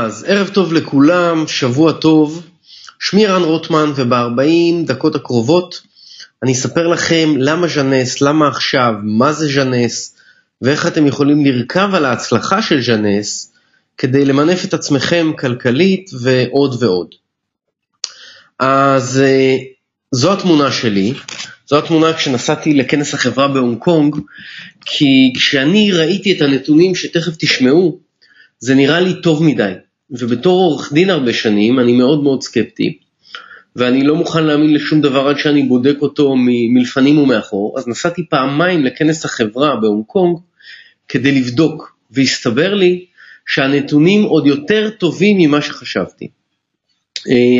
אז ערב טוב לכולם, שבוע טוב. שמי רן רוטמן, וב-40 דקות הקרובות אני אספר לכם למה ז'נס, למה עכשיו, מה זה ז'נס, ואיך אתם יכולים לרכב על ההצלחה של ז'נס כדי למנף את עצמכם כלכלית ועוד ועוד. אז זו התמונה שלי, זו התמונה כשנסעתי לכנס החברה בהונג קונג, כי כשאני ראיתי את הנתונים שתכף תשמעו, זה נראה לי טוב מדי, ובתור עורך דין הרבה שנים אני מאוד מאוד סקפטי, ואני לא מוכן להאמין לשום דבר עד שאני בודק אותו מלפנים ומאחור. אז נסעתי פעמיים לכנס החברה בהונג קונג כדי לבדוק, והסתבר לי שהנתונים עוד יותר טובים ממה שחשבתי.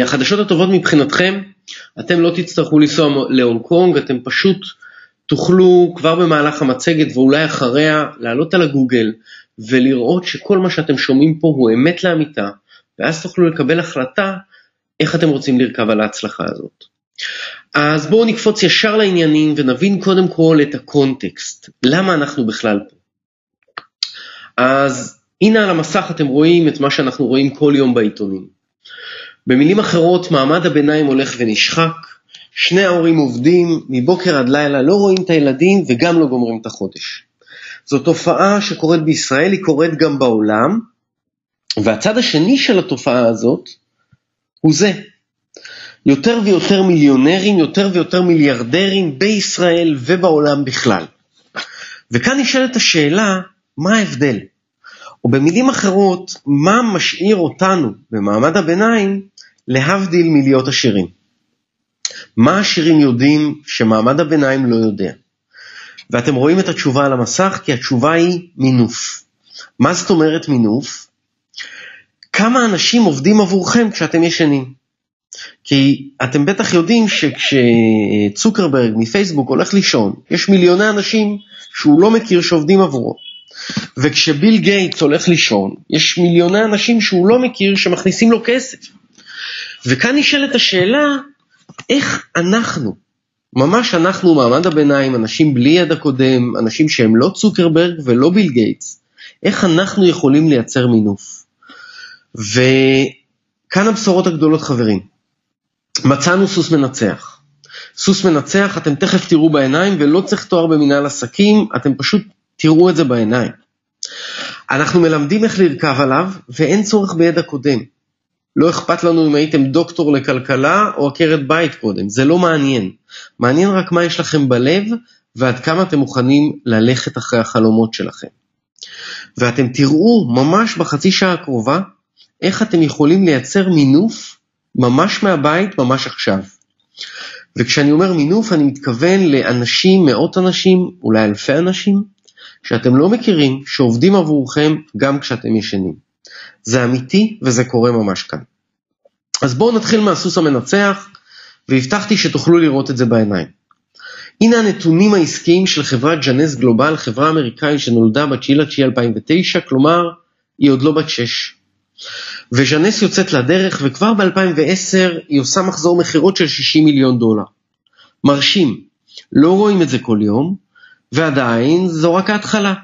החדשות הטובות מבחינתכם, אתם לא תצטרכו לנסוע להונג קונג, אתם פשוט תוכלו כבר במהלך המצגת ואולי אחריה לעלות על הגוגל ולראות שכל מה שאתם שומעים פה הוא אמת לאמיתה, ואז תוכלו לקבל החלטה איך אתם רוצים לרכב על ההצלחה הזאת. אז בואו נקפוץ ישר לעניינים ונבין קודם כל את הקונטקסט, למה אנחנו בכלל פה. אז הנה על המסך אתם רואים את מה שאנחנו רואים כל יום בעיתונים. במילים אחרות, מעמד הביניים הולך ונשחק, שני ההורים עובדים, מבוקר עד לילה לא רואים את הילדים וגם לא גומרים את החודש. זו תופעה שקורית בישראל, היא קורית גם בעולם, והצד השני של התופעה הזאת הוא זה. יותר ויותר מיליונרים, יותר ויותר מיליארדרים בישראל ובעולם בכלל. וכאן נשאלת השאלה, מה ההבדל? או במילים אחרות, מה משאיר אותנו במעמד הביניים להבדיל מלהיות עשירים? מה העשירים יודעים שמעמד הביניים לא יודע? ואתם רואים את התשובה על המסך, כי התשובה היא מינוף. מה זאת אומרת מינוף? כמה אנשים עובדים עבורכם כשאתם ישנים? כי אתם בטח יודעים שכשצוקרברג מפייסבוק הולך לישון, יש מיליוני אנשים שהוא לא מכיר שעובדים עבורו. וכשביל גייטס הולך לישון, יש מיליוני אנשים שהוא לא מכיר שמכניסים לו כסף. וכאן נשאלת השאלה, איך אנחנו, ממש אנחנו מעמד הביניים, אנשים בלי יד הקודם, אנשים שהם לא צוקרברג ולא ביל גייטס, איך אנחנו יכולים לייצר מינוף? וכאן הבשורות הגדולות חברים, מצאנו סוס מנצח. סוס מנצח אתם תכף תראו בעיניים, ולא צריך תואר במנהל עסקים, אתם פשוט תראו את זה בעיניים. אנחנו מלמדים איך לרכב עליו, ואין צורך בידע קודם. לא אכפת לנו אם הייתם דוקטור לכלכלה או עקרת בית קודם, זה לא מעניין. מעניין רק מה יש לכם בלב, ועד כמה אתם מוכנים ללכת אחרי החלומות שלכם. ואתם תראו ממש בחצי שעה הקרובה, איך אתם יכולים לייצר מינוף ממש מהבית, ממש עכשיו. וכשאני אומר מינוף, אני מתכוון לאנשים, מאות אנשים, אולי אלפי אנשים, שאתם לא מכירים, שעובדים עבורכם גם כשאתם ישנים. זה אמיתי וזה קורה ממש כאן. אז בואו נתחיל מהסוס המנצח, והבטחתי שתוכלו לראות את זה בעיניים. הנה הנתונים העסקיים של חברת ז'נס גלובל, חברה אמריקאית שנולדה ב9/9/2009, כלומר היא עוד לא בת 6. וז'נס יוצאת לדרך, וכבר ב-2010 היא עושה מחזור מחירות של $60 מיליון. מרשים, לא רואים את זה כל יום, ועדיין זו רק ההתחלה.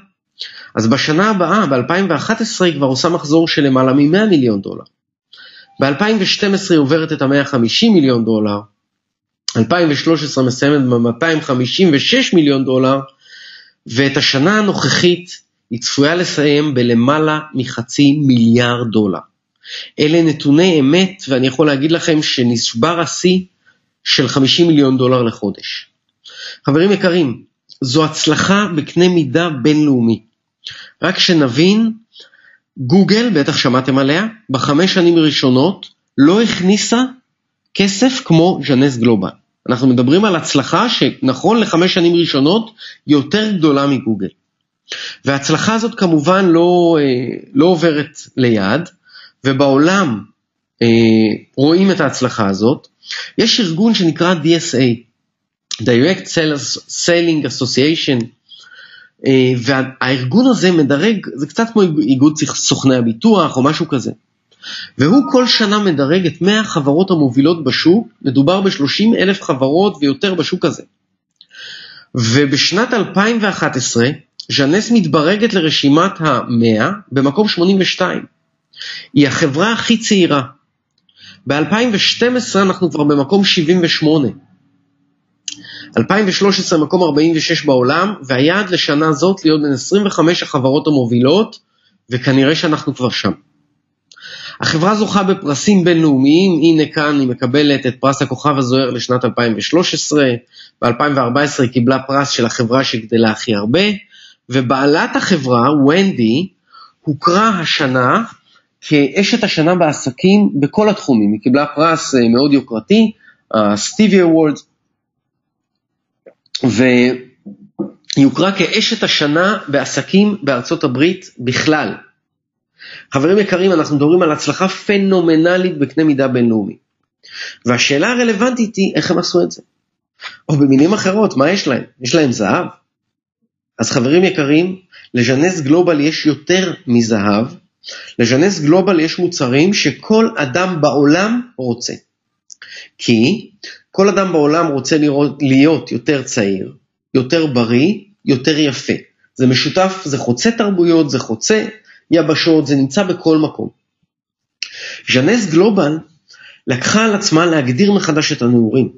אז בשנה הבאה, ב-2011, היא כבר עושה מחזור של למעלה $100 מיליון. ב-2012 היא עוברת את $150 מיליון, 2013 מסיימת ב-$256 מיליון, ואת השנה הנוכחית היא צפויה לסיים בלמעלה $500 מיליארד. אלה נתוני אמת, ואני יכול להגיד לכם שנשבר השיא של $50 מיליון לחודש. חברים יקרים, זו הצלחה בקנה מידה בינלאומי. רק שנבין, גוגל, בטח שמעתם עליה, ב5 שנים ראשונות לא הכניסה כסף כמו ז'נס גלובל. אנחנו מדברים על הצלחה שנכון ל5 שנים ראשונות יותר גדולה מגוגל. וההצלחה הזאת כמובן לא עוברת ליד, ובעולם רואים את ההצלחה הזאת. יש ארגון שנקרא DSA, Direct Selling Association, והארגון הזה מדרג, זה קצת כמו איגוד סוכני הביטוח או משהו כזה, והוא כל שנה מדרג את 100 החברות המובילות בשוק, מדובר ב30,000 חברות ויותר בשוק הזה. ובשנת 2011, ז'נס מתברגת לרשימת ה-100 במקום 82. היא החברה הכי צעירה. ב-2012 אנחנו כבר במקום 78. 2013 מקום 46 בעולם, והיעד לשנה זאת להיות בין 25 החברות המובילות, וכנראה שאנחנו כבר שם. החברה זוכה בפרסים בינלאומיים, הנה כאן היא מקבלת את פרס הכוכב הזוהר לשנת 2013, ב-2014 היא קיבלה פרס של החברה שגדלה הכי הרבה, ובעלת החברה, ונדי, הוכרה השנה כאשת השנה בעסקים בכל התחומים. היא קיבלה פרס מאוד יוקרתי, סטיבי אוורד, והיא הוכרה כאשת השנה בעסקים בארצות הברית בכלל. חברים יקרים, אנחנו מדברים על הצלחה פנומנלית בקנה מידה בינלאומי. והשאלה הרלוונטית היא איך הם עשו את זה. או במילים אחרות, מה יש להם? יש להם זהב? אז חברים יקרים, לז'נס גלובל יש יותר מזהב. לז'נס גלובל יש מוצרים שכל אדם בעולם רוצה. כי כל אדם בעולם רוצה להיות יותר צעיר, יותר בריא, יותר יפה. זה משותף, זה חוצה תרבויות, זה חוצה יבשות, זה נמצא בכל מקום. ז'נס גלובל לקחה על עצמה להגדיר מחדש את הנעורים,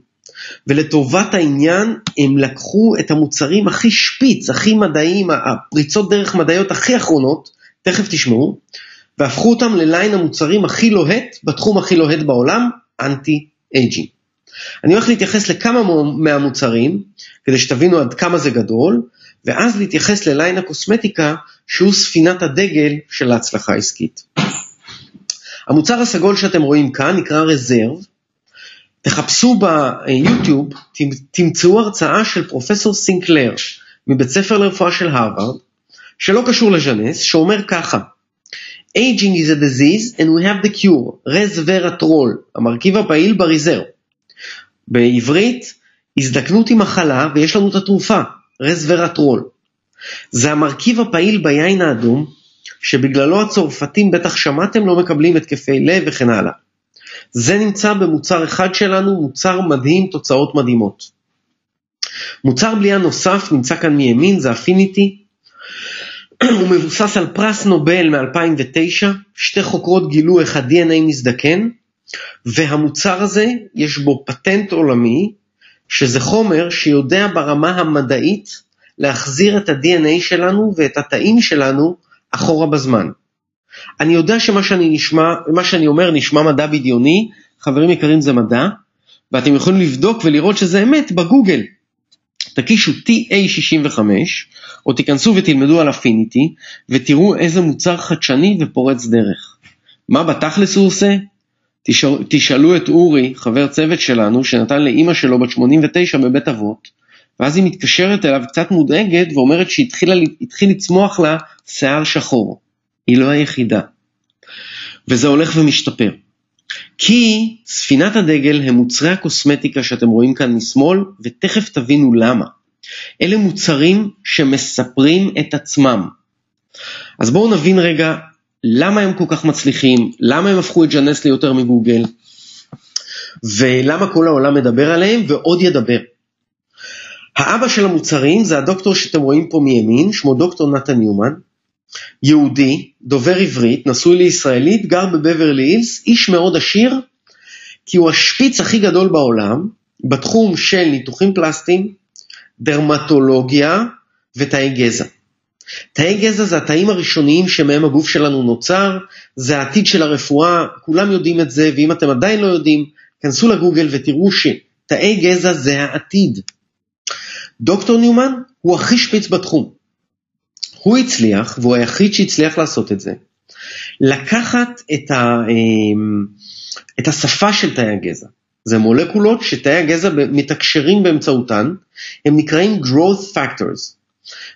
ולטובת העניין הם לקחו את המוצרים הכי שפיץ, הכי מדעיים, הפריצות דרך מדעיות הכי אחרונות, תכף תשמעו, והפכו אותם לליין המוצרים הכי לוהט, בתחום הכי לוהט בעולם, אנטי-אייג'ינג. אני הולך להתייחס לכמה מהמוצרים, כדי שתבינו עד כמה זה גדול, ואז להתייחס לליין הקוסמטיקה, שהוא ספינת הדגל של ההצלחה העסקית. המוצר הסגול שאתם רואים כאן נקרא רזרב. תחפשו ביוטיוב, תמצאו הרצאה של פרופסור סינקלר, מבית ספר לרפואה של הרווארד, שלא קשור לז'נס, שאומר ככה, Aging is a disease and we have the cure, רזוורטרול, המרכיב הפעיל ברזרב. בעברית, הזדקנות היא מחלה ויש לנו את התרופה, רזוורטרול. זה המרכיב הפעיל ביין האדום, שבגללו הצורפתים בטח שמעתם לא מקבלים התקפי לב וכן הלאה. זה נמצא במוצר אחד שלנו, מוצר מדהים, תוצאות מדהימות. מוצר בליעה נוסף נמצא כאן מימין, זה אפיניטי. הוא מבוסס על פרס נובל מ-2009, שתי חוקרות גילו איך ה-DNA מזדקן, והמוצר הזה יש בו פטנט עולמי, שזה חומר שיודע ברמה המדעית להחזיר את ה-DNA שלנו ואת התאים שלנו אחורה בזמן. אני יודע שמה שאני אומר נשמע מדע בדיוני, חברים יקרים זה מדע, ואתם יכולים לבדוק ולראות שזה אמת בגוגל. תקישו TA65, או תיכנסו ותלמדו על אפיניטי, ותראו איזה מוצר חדשני ופורץ דרך. מה בתכלס הוא עושה? תשאלו את אורי, חבר צוות שלנו, שנתן לאמא שלו בת 89 בבית אבות, ואז היא מתקשרת אליו קצת מודאגת, ואומרת שהתחיל לצמוח לה שיער שחור. היא לא היחידה. וזה הולך ומשתפר. כי ספינת הדגל הם מוצרי הקוסמטיקה שאתם רואים כאן משמאל, ותכף תבינו למה. אלה מוצרים שמספרים את עצמם. אז בואו נבין רגע למה הם כל כך מצליחים, למה הם הפכו את ז'נס ליותר מגוגל, ולמה כל העולם מדבר עליהם ועוד ידבר. האבא של המוצרים זה הדוקטור שאתם רואים פה מימין, שמו דוקטור נתן ניומן, יהודי, דובר עברית, נשוי לישראלית, גר בבברלי הילס, איש מאוד עשיר, כי הוא השפיץ הכי גדול בעולם, בתחום של ניתוחים פלסטיים, דרמטולוגיה ותאי גזע. תאי גזע זה התאים הראשוניים שמהם הגוף שלנו נוצר, זה העתיד של הרפואה, כולם יודעים את זה, ואם אתם עדיין לא יודעים, כנסו לגוגל ותראו שתאי גזע זה העתיד. דוקטור ניומן הוא הכי שפיץ בתחום. הוא הצליח, והוא היחיד שהצליח לעשות את זה, לקחת את השפה של תאי הגזע. זה מולקולות שתאי הגזע מתקשרים באמצעותן, הם נקראים growth factors.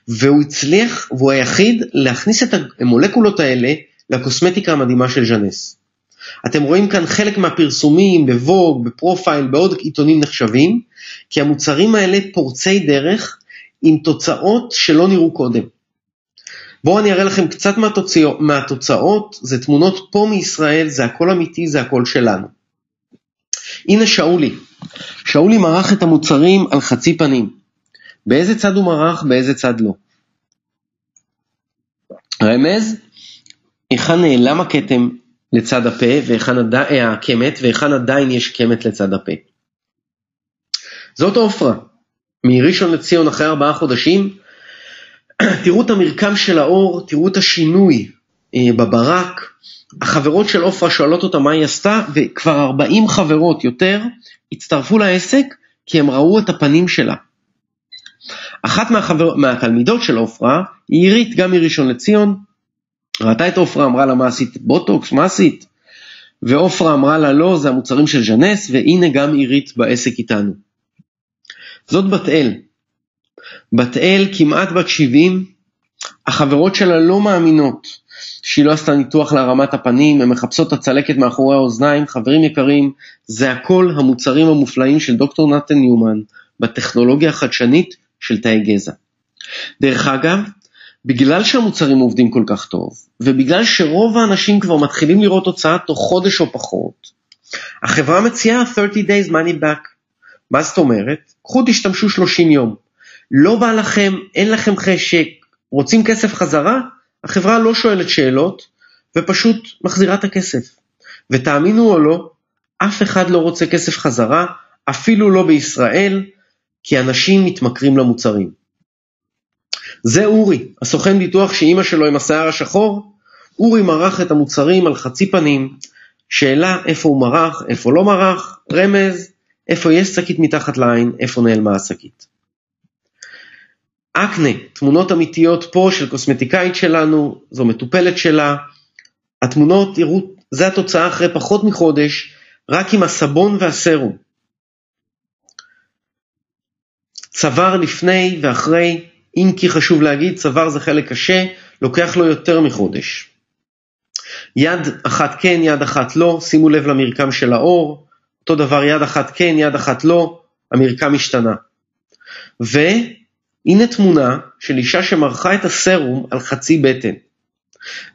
והוא הצליח, והוא היחיד, להכניס את המולקולות האלה לקוסמטיקה המדהימה של ז'נס. אתם רואים כאן חלק מהפרסומים, בווג, בפרופייל, בעוד עיתונים נחשבים, כי המוצרים האלה פורצי דרך, עם תוצאות שלא נראו קודם. בואו אני אראה לכם קצת מהתוצאות, זה תמונות פה מישראל, זה הכל אמיתי, זה הכל שלנו. הנה שאולי מרח את המוצרים על חצי פנים. באיזה צד הוא מרח, באיזה צד לא. רמז, היכן נעלם הכתם לצד הפה, הקמת, והיכן עדיין יש קמת לצד הפה. זאת עופרה, מראשון לציון אחרי 4 חודשים, תראו את המרקם של האור, תראו את השינוי בברק, החברות של עופרה שואלות אותה מה היא עשתה, וכבר 40 חברות יותר הצטרפו לעסק, כי הם ראו את הפנים שלה. אחת מהתלמידות של עופרה, היא עירית גם מראשון לציון, ראתה את עופרה, אמרה לה מה עשית? בוטוקס, מה עשית? ועופרה אמרה לה לא, זה המוצרים של ז'נס, והנה גם עירית בעסק איתנו. זאת בת אל כמעט בת 70, החברות שלה לא מאמינות שהיא לא עשתה ניתוח להרמת הפנים, הן מחפשות את הצלקת מאחורי האוזניים. חברים יקרים, זה הכל המוצרים המופלאים של דוקטור נתן ניומן, בטכנולוגיה החדשנית של תאי גזע. דרך אגב, בגלל שהמוצרים עובדים כל כך טוב, ובגלל שרוב האנשים כבר מתחילים לראות תוצאה תוך חודש או פחות, החברה מציעה 30 days money back. מה זאת אומרת? קחו תשתמשו 30 יום. לא בא לכם, אין לכם חשק, רוצים כסף חזרה? החברה לא שואלת שאלות, ופשוט מחזירה את הכסף. ותאמינו או לא, אף אחד לא רוצה כסף חזרה, אפילו לא בישראל, כי אנשים מתמכרים למוצרים. זה אורי, הסוכן ביטוח שאימא שלו עם השיער השחור. אורי מרח את המוצרים על חצי פנים, שאלה איפה הוא מרח, איפה לא מרח, רמז, איפה יש שקית מתחת לעין, איפה נעלמה השקית. אקנה, תמונות אמיתיות פה של קוסמטיקאית שלנו, זו מטופלת שלה. התמונות, תראו, זה התוצאה אחרי פחות מחודש, רק עם הסבון והסרום. צוואר לפני ואחרי, אם כי חשוב להגיד, צוואר זה חלק קשה, לוקח לו יותר מחודש. יד אחת כן, יד אחת לא, שימו לב למרקם של האור, אותו דבר יד אחת כן, יד אחת לא, המרקם השתנה. והנה תמונה של אישה שמרחה את הסרום על חצי בטן.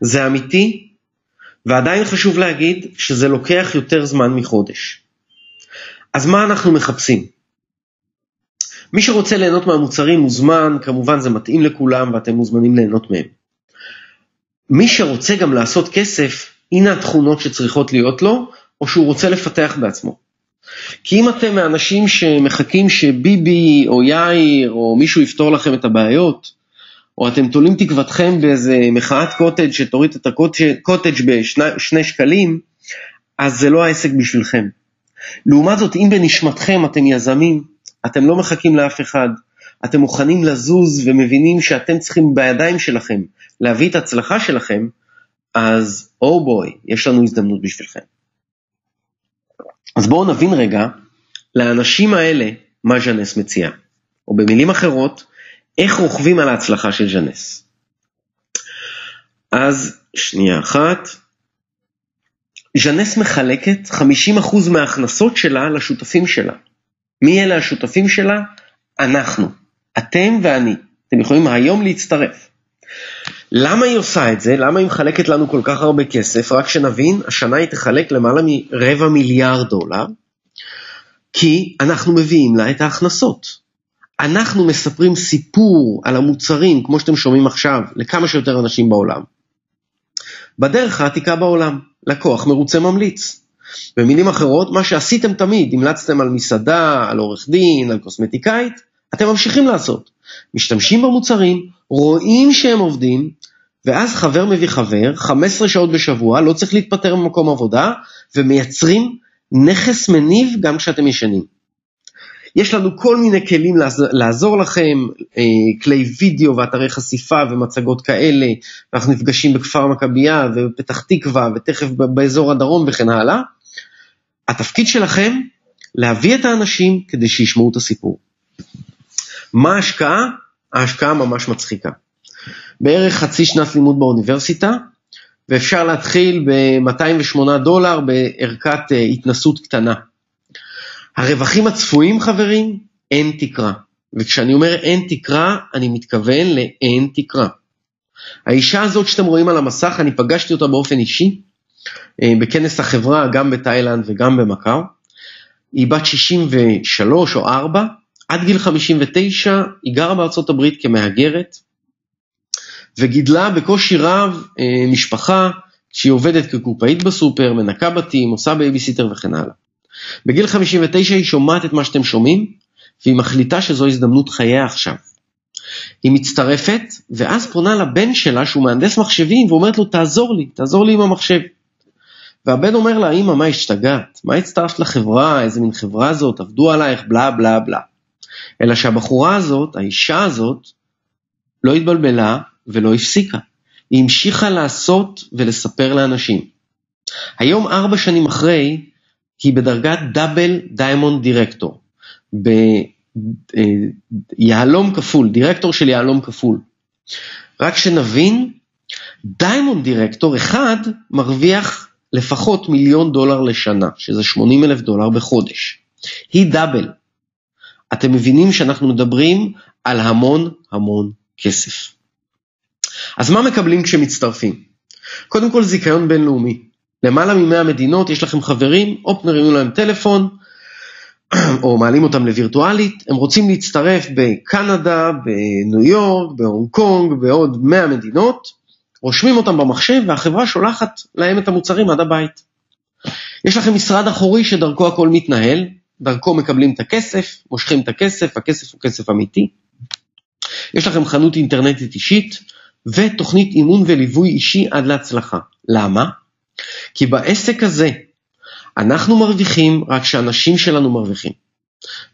זה אמיתי, ועדיין חשוב להגיד שזה לוקח יותר זמן מחודש. אז מה אנחנו מחפשים? מי שרוצה ליהנות מהמוצרים מוזמן, כמובן זה מתאים לכולם ואתם מוזמנים ליהנות מהם. מי שרוצה גם לעשות כסף, הנה התכונות שצריכות להיות לו, או שהוא רוצה לפתח בעצמו. כי אם אתם מהאנשים שמחכים שביבי או יאיר או מישהו יפתור לכם את הבעיות, או אתם תולים תקוותכם באיזה מחאת קוטג' שתוריד את הקוטג' ב2 שקלים, אז זה לא העסק בשבילכם. לעומת זאת, אם בנשמתכם אתם יזמים, אתם לא מחכים לאף אחד, אתם מוכנים לזוז ומבינים שאתם צריכים בידיים שלכם להביא את ההצלחה שלכם, אז בוי, יש לנו הזדמנות בשבילכם. אז בואו נבין רגע, לאנשים האלה מה ז'נס מציע, או במילים אחרות, איך רוכבים על ההצלחה של ז'נס. אז שנייה אחת, ז'נס מחלקת 50% מההכנסות שלה לשותפים שלה. מי אלה השותפים שלה? אנחנו, אתם ואני. אתם יכולים היום להצטרף. למה היא עושה את זה? למה היא מחלקת לנו כל כך הרבה כסף? רק שנבין, השנה היא תחלק למעלה $250 מיליארד, כי אנחנו מביאים לה את ההכנסות. אנחנו מספרים סיפור על המוצרים, כמו שאתם שומעים עכשיו, לכמה שיותר אנשים בעולם. בדרך העתיקה בעולם, לקוח מרוצה ממליץ. במילים אחרות, מה שעשיתם תמיד, המלצתם על מסעדה, על עורך דין, על קוסמטיקאית, אתם ממשיכים לעשות. משתמשים במוצרים, רואים שהם עובדים, ואז חבר מביא חבר, 15 שעות בשבוע, לא צריך להתפטר במקום עבודה, ומייצרים נכס מניב גם כשאתם ישנים. יש לנו כל מיני כלים לעזור לכם, כלי וידאו ואתרי חשיפה ומצגות כאלה, אנחנו נפגשים בכפר מכבייה ובפתח תקווה ותכף באזור הדרום וכן הלאה. התפקיד שלכם להביא את האנשים כדי שישמעו את הסיפור. מה ההשקעה? ההשקעה ממש מצחיקה. בערך חצי שנת לימוד באוניברסיטה, ואפשר להתחיל $208 בערכת התנסות קטנה. הרווחים הצפויים, חברים, אין תקרה. וכשאני אומר אין תקרה, אני מתכוון לאין תקרה. האישה הזאת שאתם רואים על המסך, אני פגשתי אותה באופן אישי, בכנס החברה, גם בתאילנד וגם במקאו. היא בת 63 או 4, עד גיל 59, היא גרה בארצות הברית כמהגרת, וגידלה בקושי רב משפחה שהיא עובדת כקופאית בסופר, מנקה בתים, עושה בייביסיטר וכן הלאה. בגיל 59 היא שומעת את מה שאתם שומעים, והיא מחליטה שזו הזדמנות חייה עכשיו. היא מצטרפת, ואז פונה לבן שלה שהוא מהנדס מחשבים, ואומרת לו, תעזור לי עם המחשב. והבן אומר לה, אמא, מה השתגעת? מה הצטרפת לחברה? איזה מין חברה זאת? עבדו עלייך, בלה בלה בלה. אלא שהבחורה הזאת, האישה הזאת, לא התבלבלה ולא הפסיקה. היא המשיכה לעשות ולספר לאנשים. היום 4 שנים אחרי, היא בדרגת דאבל דיימונד דירקטור. ביהלום כפול, דירקטור של יהלום כפול. רק שנבין, דיימונד דירקטור אחד מרוויח לפחות $1,000,000 לשנה, שזה $80,000 בחודש. היא דאבל. אתם מבינים שאנחנו מדברים על המון המון כסף. אז מה מקבלים כשמצטרפים? קודם כל זיכיון בינלאומי. למעלה מ100 מדינות יש לכם חברים, מרימים להם טלפון, או מעלים אותם לווירטואלית, הם רוצים להצטרף בקנדה, בניו יורק, בהונג קונג, בעוד 100 מדינות, רושמים אותם במחשב, והחברה שולחת להם את המוצרים עד הבית. יש לכם משרד אחורי שדרכו הכל מתנהל, דרכו מקבלים את הכסף, מושכים את הכסף, הכסף הוא כסף אמיתי. יש לכם חנות אינטרנטית אישית, ותוכנית אימון וליווי אישי עד להצלחה. למה? כי בעסק הזה, אנחנו מרוויחים רק שאנשים שלנו מרוויחים.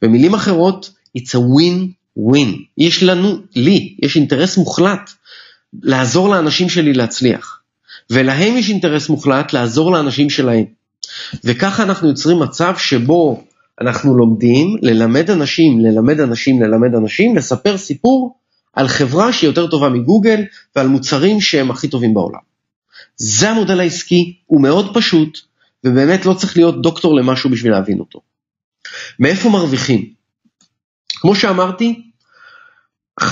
במילים אחרות, it's a win-win. יש אינטרס מוחלט לעזור לאנשים שלי להצליח. ולהם יש אינטרס מוחלט לעזור לאנשים שלהם. וככה אנחנו יוצרים מצב שבו אנחנו לומדים ללמד אנשים, לספר סיפור על חברה שהיא יותר טובה מגוגל, ועל מוצרים שהם הכי טובים בעולם. זה המודל העסקי, הוא מאוד פשוט, ובאמת לא צריך להיות דוקטור למשהו בשביל להבין אותו. מאיפה מרוויחים? כמו שאמרתי, 50%,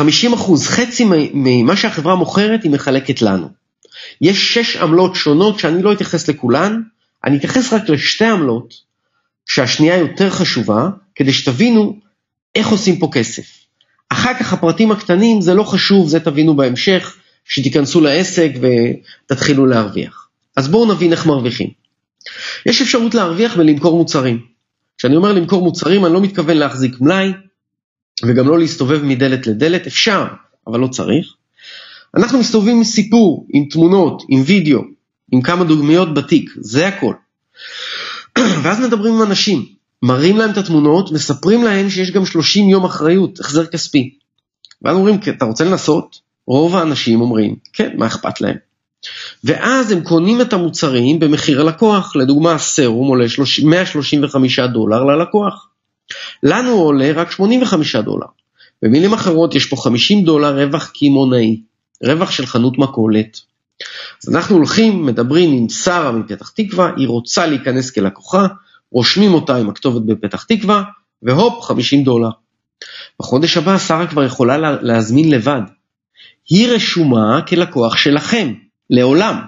חצי ממה שהחברה מוכרת היא מחלקת לנו. יש 6 עמלות שונות שאני לא אתייחס לכולן, אני אתייחס רק לשתי עמלות, שהשנייה יותר חשובה, כדי שתבינו איך עושים פה כסף. אחר כך הפרטים הקטנים זה לא חשוב, זה תבינו בהמשך, שתיכנסו לעסק ותתחילו להרוויח. אז בואו נבין איך מרוויחים. יש אפשרות להרוויח ולמכור מוצרים. כשאני אומר למכור מוצרים, אני לא מתכוון להחזיק מלאי, וגם לא להסתובב מדלת לדלת, אפשר, אבל לא צריך. אנחנו מסתובבים עם סיפור, עם תמונות, עם וידאו, עם כמה דוגמיות בתיק, זה הכל. ואז מדברים עם אנשים, מראים להם את התמונות, מספרים להם שיש גם 30 יום אחריות, החזר כספי. ואז אומרים, אתה רוצה לנסות? רוב האנשים אומרים, כן, מה אכפת להם? ואז הם קונים את המוצרים במחיר הלקוח, לדוגמה הסרום עולה $135 ללקוח. לנו עולה רק $85. במילים אחרות יש פה $50 רווח קימונאי, רווח של חנות מכולת. אז אנחנו הולכים, מדברים עם שרה מפתח תקווה, היא רוצה להיכנס כלקוחה, רושמים אותה עם הכתובת בפתח תקווה, והופ, $50. בחודש הבא שרה כבר יכולה להזמין לבד. היא רשומה כלקוח שלכם, לעולם.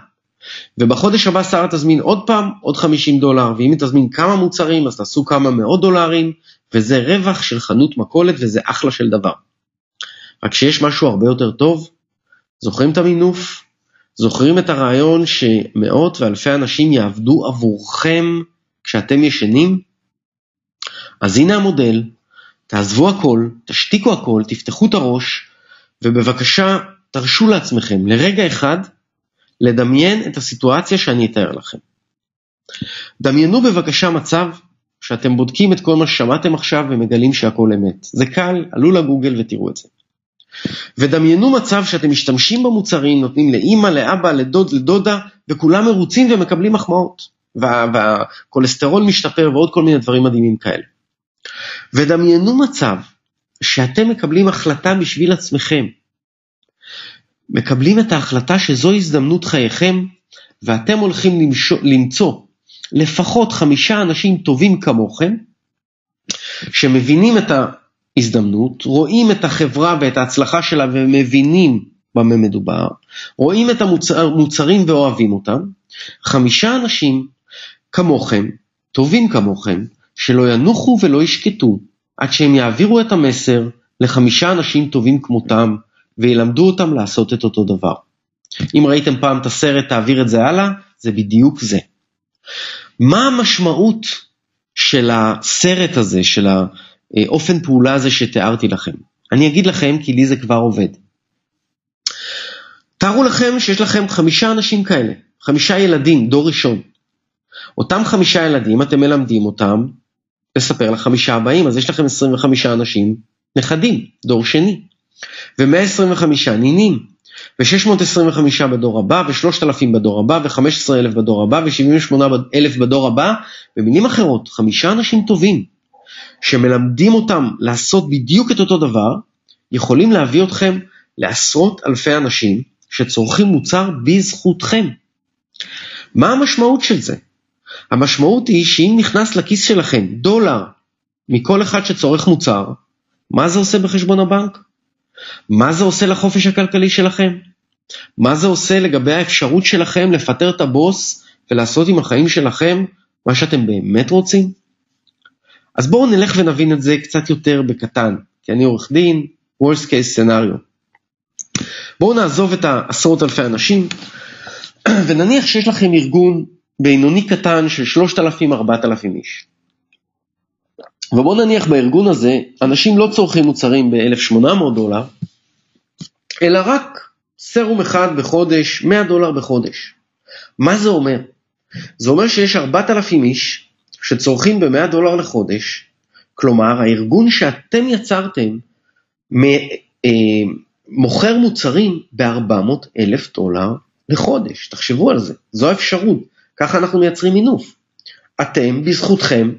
ובחודש הבא שרה תזמין עוד פעם, עוד $50, ואם היא תזמין כמה מוצרים, אז תעשו כמה $100, וזה רווח של חנות מכולת, וזה אחלה של דבר. רק שיש משהו הרבה יותר טוב, זוכרים את המינוף? זוכרים את הרעיון שמאות ואלפי אנשים יעבדו עבורכם כשאתם ישנים? אז הנה המודל, תעזבו הכל, תשתיקו הכל, תפתחו את הראש, ובבקשה תרשו לעצמכם לרגע אחד לדמיין את הסיטואציה שאני אתאר לכם. דמיינו בבקשה מצב שאתם בודקים את כל מה ששמעתם עכשיו ומגלים שהכל אמת. זה קל, עלו לגוגל ותראו את זה. ודמיינו מצב שאתם משתמשים במוצרים, נותנים לאמא, לאבא, לדוד, לדודה, וכולם מרוצים ומקבלים מחמאות. והקולסטרול משתפר ועוד כל מיני דברים מדהימים כאלה. ודמיינו מצב שאתם מקבלים החלטה בשביל עצמכם. מקבלים את ההחלטה שזו הזדמנות חייכם, ואתם הולכים למצוא לפחות 5 אנשים טובים כמוכם, שמבינים את ההזדמנות, רואים את החברה ואת ההצלחה שלה ומבינים במה מדובר, רואים את המוצרים ואוהבים אותם, 5 אנשים כמוכם, טובים כמוכם, שלא ינוחו ולא ישקטו, עד שהם יעבירו את המסר ל5 אנשים טובים כמותם, וילמדו אותם לעשות את אותו דבר. אם ראיתם פעם את הסרט, תעביר את זה הלאה, זה בדיוק זה. מה המשמעות של הסרט הזה, של האופן פעולה הזה שתיארתי לכם? אני אגיד לכם, כי לי זה כבר עובד. תארו לכם שיש לכם 5 אנשים כאלה, 5 ילדים, דור ראשון. אותם 5 ילדים, אתם מלמדים אותם לספר ל5 הבאים, אז יש לכם 25 אנשים נכדים, דור שני, ו125 נינים, ו625 בדור הבא, ו3,000 בדור הבא, ו15,000 בדור הבא, ו78,000 בדור הבא. במילים אחרות, 5 אנשים טובים, שמלמדים אותם לעשות בדיוק את אותו דבר, יכולים להביא אתכם לעשרות אלפי אנשים, שצורכים מוצר בזכותכם. מה המשמעות של זה? המשמעות היא שאם נכנס לכיס שלכם דולר מכל אחד שצורך מוצר, מה זה עושה בחשבון הבנק? מה זה עושה לחופש הכלכלי שלכם? מה זה עושה לגבי האפשרות שלכם לפטר את הבוס ולעשות עם החיים שלכם מה שאתם באמת רוצים? אז בואו נלך ונבין את זה קצת יותר בקטן, כי אני עורך דין, worst case scenario. בואו נעזוב את העשרות אלפי אנשים, ונניח שיש לכם ארגון בינוני קטן של 3,000-4,000 איש. ובואו נניח בארגון הזה, אנשים לא צורכים מוצרים ב$1,800, אלא רק סרום אחד בחודש, $100 בחודש. מה זה אומר? זה אומר שיש 4,000 איש שצורכים ב$100 לחודש, כלומר הארגון שאתם יצרתם מוכר מוצרים ב$400,000 לחודש. תחשבו על זה, זו האפשרות, ככה אנחנו מייצרים מינוף. אתם, בזכותכם,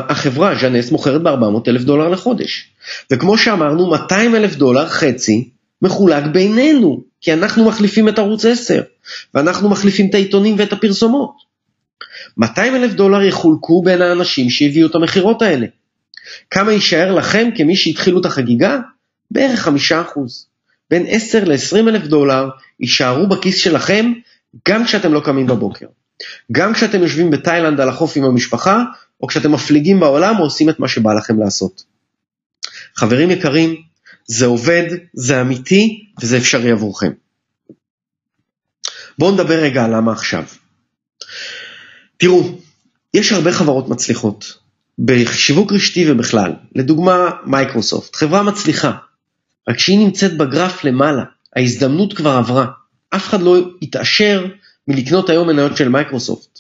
החברה ז'נס מוכרת ב$400,000 לחודש. וכמו שאמרנו, $200,000 חצי מחולק בינינו, כי אנחנו מחליפים את ערוץ 10, ואנחנו מחליפים את העיתונים ואת הפרסומות. $200,000 יחולקו בין האנשים שהביאו את המחירות האלה. כמה יישאר לכם כמי שהתחילו את החגיגה? בערך 5%. בין $10,000 ל$20,000 יישארו בכיס שלכם, גם כשאתם לא קמים בבוקר. גם כשאתם יושבים בתאילנד על החוף עם המשפחה, או כשאתם מפליגים בעולם או עושים את מה שבא לכם לעשות. חברים יקרים, זה עובד, זה אמיתי, וזה אפשרי עבורכם. בואו נדבר רגע על למה עכשיו. תראו, יש הרבה חברות מצליחות, בשיווק רשתי ובכלל. לדוגמה, מייקרוסופט, חברה מצליחה, רק שהיא נמצאת בגרף למעלה, ההזדמנות כבר עברה. אף אחד לא יתאשר מלקנות היום מניות של מייקרוסופט.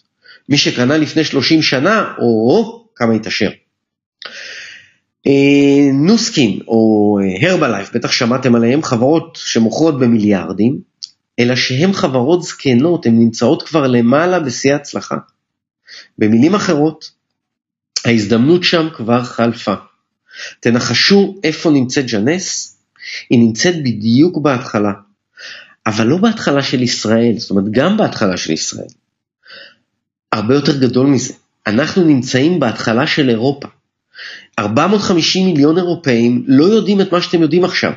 מי שקנה לפני 30 שנה, או כמה יתאשר. נוסקין או הרבלייף, בטח שמעתם עליהם, חברות שמוכרות במיליארדים, אלא שהן חברות זקנות, הן נמצאות כבר למעלה בשיא ההצלחה. במילים אחרות, ההזדמנות שם כבר חלפה. תנחשו איפה נמצאת ז'נס? היא נמצאת בדיוק בהתחלה. אבל לא בהתחלה של ישראל, זאת אומרת גם בהתחלה של ישראל. הרבה יותר גדול מזה. אנחנו נמצאים בהתחלה של אירופה. 450 מיליון אירופאים לא יודעים את מה שאתם יודעים עכשיו.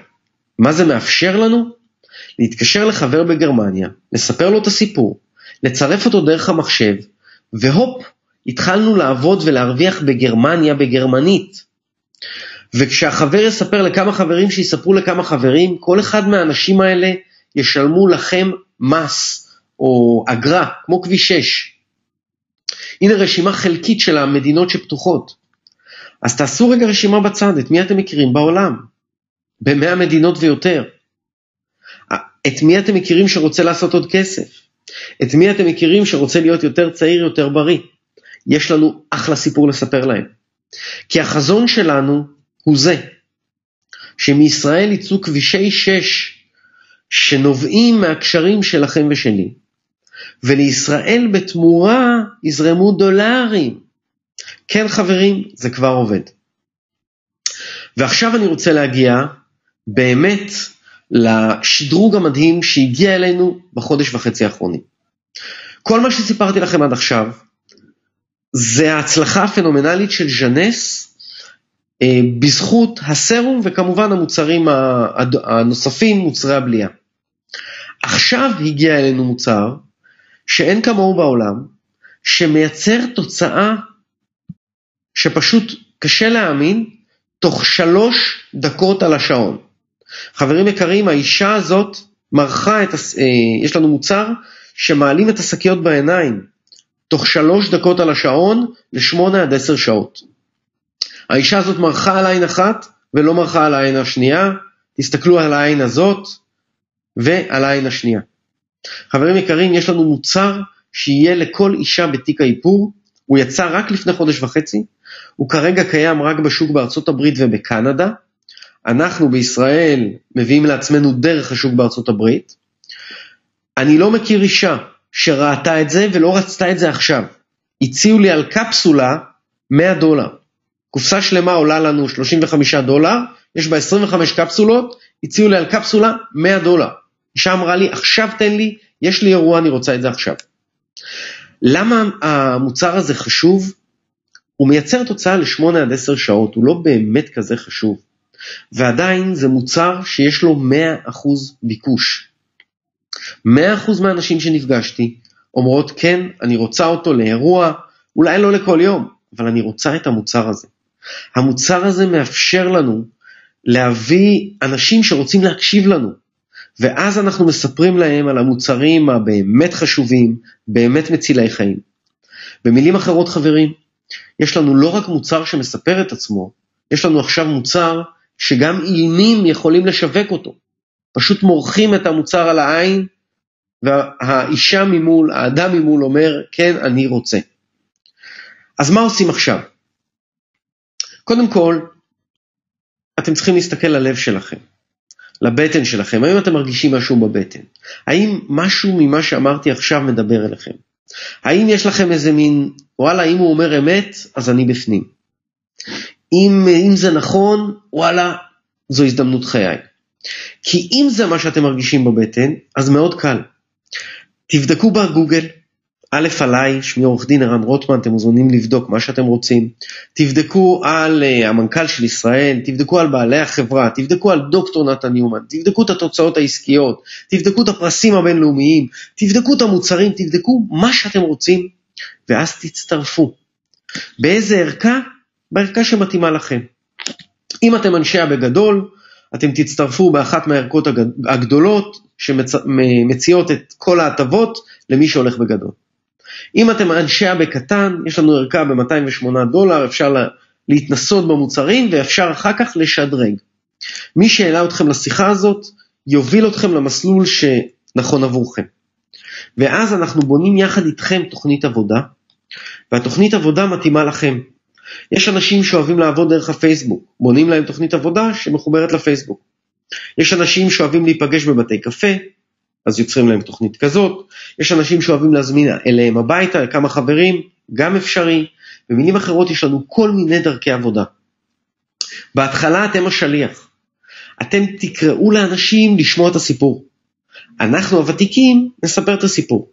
מה זה מאפשר לנו? להתקשר לחבר בגרמניה, לספר לו את הסיפור, לצרף אותו דרך המחשב, והופ, התחלנו לעבוד ולהרוויח בגרמניה בגרמנית. וכשהחבר יספר לכמה חברים שיספרו לכמה חברים, כל אחד מהאנשים האלה ישלמו לכם מס או אגרה, כמו כביש 6. הנה רשימה חלקית של המדינות שפתוחות. אז תעשו רגע רשימה בצד, את מי אתם מכירים בעולם? ב100 מדינות ויותר. את מי אתם מכירים שרוצה לעשות עוד כסף? את מי אתם מכירים שרוצה להיות יותר צעיר, יותר בריא? יש לנו אחלה סיפור לספר להם. כי החזון שלנו הוא זה, שמישראל יצאו כבישי 6 שנובעים מהקשרים שלכם ושלי, ולישראל בתמורה יזרמו דולרים. כן חברים, זה כבר עובד. ועכשיו אני רוצה להגיע באמת לשדרוג המדהים שהגיע אלינו בחודש וחצי האחרונים. כל מה שסיפרתי לכם עד עכשיו, זה ההצלחה הפנומנלית של ז'נס, בזכות הסרום וכמובן המוצרים הנוספים, מוצרי הבליעה. עכשיו הגיע אלינו מוצר שאין כמוהו בעולם, שמייצר תוצאה שפשוט קשה להאמין, תוך 3 דקות על השעון. חברים יקרים, האישה הזאת מרחה יש לנו מוצר שמעלים את השקיות בעיניים, תוך 3 דקות על השעון, ל8 עד 10 שעות. האישה הזאת מרחה על עין אחת, ולא מרחה על העין השנייה, תסתכלו על העין הזאת, ועל העין השנייה. חברים יקרים, יש לנו מוצר שיהיה לכל אישה בתיק האיפור, הוא יצא רק לפני 1.5 חודש, הוא כרגע קיים רק בשוק בארצות הברית ובקנדה, אנחנו בישראל מביאים לעצמנו דרך השוק בארצות הברית, אני לא מכיר אישה שראתה את זה ולא רצתה את זה עכשיו, הציעו לי על קפסולה $100, קופסה שלמה עולה לנו $35, יש בה 25 קפסולות, הציעו לי על קפסולה $100, אישה אמרה לי עכשיו תן לי, יש לי אירוע אני רוצה את זה עכשיו. למה המוצר הזה חשוב? הוא מייצר תוצאה ל8 עד 10 שעות, הוא לא באמת כזה חשוב, ועדיין זה מוצר שיש לו 100% ביקוש. 100% מהאנשים שנפגשתי אומרות כן, אני רוצה אותו לאירוע, אולי לא לכל יום, אבל אני רוצה את המוצר הזה. המוצר הזה מאפשר לנו להביא אנשים שרוצים להקשיב לנו, ואז אנחנו מספרים להם על המוצרים הבאמת חשובים, באמת מצילי חיים. במילים אחרות חברים, יש לנו לא רק מוצר שמספר את עצמו, יש לנו עכשיו מוצר שגם אילמים יכולים לשווק אותו. פשוט מורחים את המוצר על העין, והאישה ממול, האדם ממול אומר, כן, אני רוצה. אז מה עושים עכשיו? קודם כל, אתם צריכים להסתכל ללב שלכם, לבטן שלכם. האם אתם מרגישים משהו בבטן? האם משהו ממה שאמרתי עכשיו מדבר אליכם? האם יש לכם איזה מין, וואלה, אם הוא אומר אמת, אז אני בפנים. אם זה נכון, וואלה, זו הזדמנות חיי. כי אם זה מה שאתם מרגישים בבטן, אז מאוד קל. תבדקו בגוגל, א' עליי, שמי עורך דין ערן רוטמן, אתם מוזמנים לבדוק מה שאתם רוצים. תבדקו על המנכ"ל של ישראל, תבדקו על בעלי החברה, תבדקו על דוקטור נתן ניומן, תבדקו את התוצאות העסקיות, תבדקו את הפרסים הבינלאומיים, תבדקו את המוצרים, תבדקו מה שאתם רוצים, ואז תצטרפו. באיזה ערכה? בערכה שמתאימה לכם. אם אתם אנשי בגדול, אתם תצטרפו באחת מהערכות הגדולות, שמציעות את כל ההטבות למי שהולך בגדול. אם אתם אנשי בקטן, יש לנו ערכה ב$208, אפשר להתנסות במוצרים, ואפשר אחר כך לשדרג. מי שאלה אתכם לשיחה הזאת, יוביל אתכם למסלול שנכון עבורכם. ואז אנחנו בונים יחד איתכם תוכנית עבודה, והתוכנית עבודה מתאימה לכם. יש אנשים שאוהבים לעבוד דרך הפייסבוק, בונים להם תוכנית עבודה שמחוברת לפייסבוק. יש אנשים שאוהבים להיפגש בבתי קפה, אז יוצרים להם תוכנית כזאת. יש אנשים שאוהבים להזמין אליהם הביתה, כמה חברים, גם אפשרי. במילים אחרות יש לנו כל מיני דרכי עבודה. בהתחלה אתם השליח. אתם תקראו לאנשים לשמוע את הסיפור. אנחנו הוותיקים נספר את הסיפור.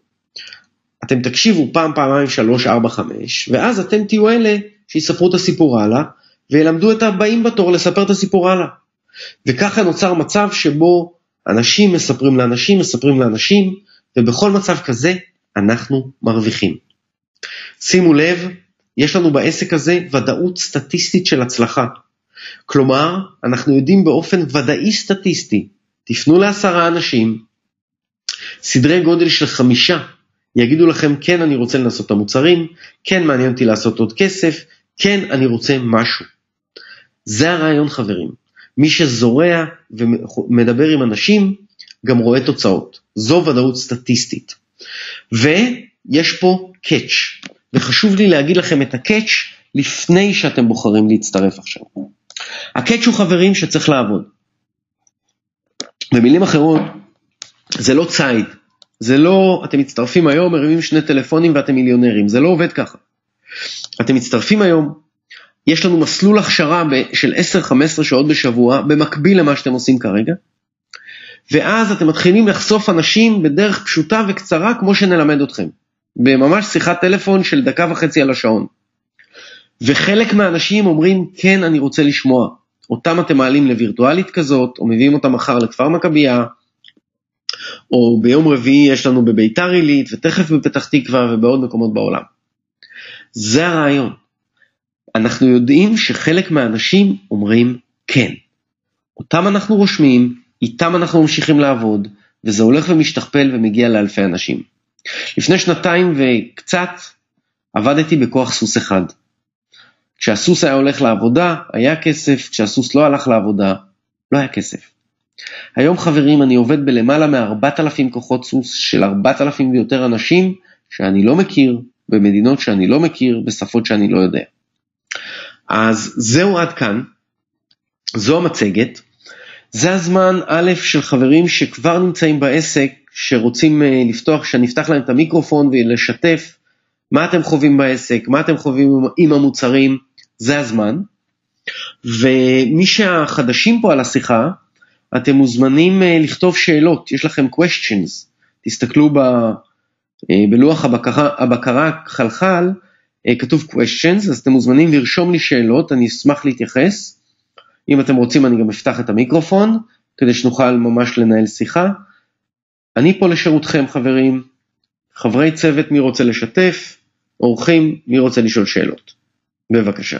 אתם תקשיבו פעם, פעמיים, 3, 4, 5, ואז אתם תהיו אלה שיספרו את הסיפור הלאה, וילמדו את הבאים בתור לספר את הסיפור הלאה. וככה נוצר מצב שבו אנשים מספרים לאנשים, ובכל מצב כזה אנחנו מרוויחים. שימו לב, יש לנו בעסק הזה ודאות סטטיסטית של הצלחה. כלומר, אנחנו יודעים באופן ודאי סטטיסטי, תפנו ל10 אנשים, סדרי גודל של 5, יגידו לכם, כן, אני רוצה לנסות את המוצרים, כן, מעניין אותי לעשות עוד כסף, כן, אני רוצה משהו. זה הרעיון חברים. מי שזורע ומדבר עם אנשים, גם רואה תוצאות. זו ודאות סטטיסטית. ויש פה קאץ', וחשוב לי להגיד לכם את הקאץ' לפני שאתם בוחרים להצטרף עכשיו. הקאץ' הוא חברים שצריך לעבוד. במילים אחרות, זה לא צייד. זה לא, אתם מצטרפים היום, מרימים 2 טלפונים ואתם מיליונרים. זה לא עובד ככה. אתם מצטרפים היום, יש לנו מסלול הכשרה של 10-15 שעות בשבוע, במקביל למה שאתם עושים כרגע, ואז אתם מתחילים לחשוף אנשים בדרך פשוטה וקצרה, כמו שנלמד אתכם, בממש שיחת טלפון של 1.5 דקות על השעון. וחלק מהאנשים אומרים, כן, אני רוצה לשמוע. אותם אתם מעלים לווירטואלית כזאת, או מביאים אותם מחר לכפר מכבייה, או ביום רביעי יש לנו בביתר עילית, ותכף בפתח תקווה ובעוד מקומות בעולם. זה הרעיון. אנחנו יודעים שחלק מהאנשים אומרים כן. אותם אנחנו רושמים, איתם אנחנו ממשיכים לעבוד, וזה הולך ומשתכפל ומגיע לאלפי אנשים. לפני 2 וקצת עבדתי בכוח סוס אחד. כשהסוס היה הולך לעבודה, היה כסף, כשהסוס לא הלך לעבודה, לא היה כסף. היום חברים, אני עובד בלמעלה מ-4,000 כוחות סוס של 4,000 ויותר אנשים שאני לא מכיר, במדינות שאני לא מכיר, בשפות שאני לא יודע. אז זהו עד כאן, זו המצגת. זה הזמן א' של חברים שכבר נמצאים בעסק, שרוצים לפתוח, שאני אפתח להם את המיקרופון ולשתף מה אתם חווים בעסק, מה אתם חווים עם המוצרים, זה הזמן. ומי שהחדשים פה על השיחה, אתם מוזמנים לכתוב שאלות, יש לכם questions, תסתכלו בלוח הבקרה חלחל, כתוב questions, אז אתם מוזמנים לרשום לי שאלות, אני אשמח להתייחס. אם אתם רוצים אני גם אפתח את המיקרופון, כדי שנוכל ממש לנהל שיחה. אני פה לשירותכם חברים, חברי צוות מי רוצה לשתף, אורחים מי רוצה לשאול שאלות. בבקשה.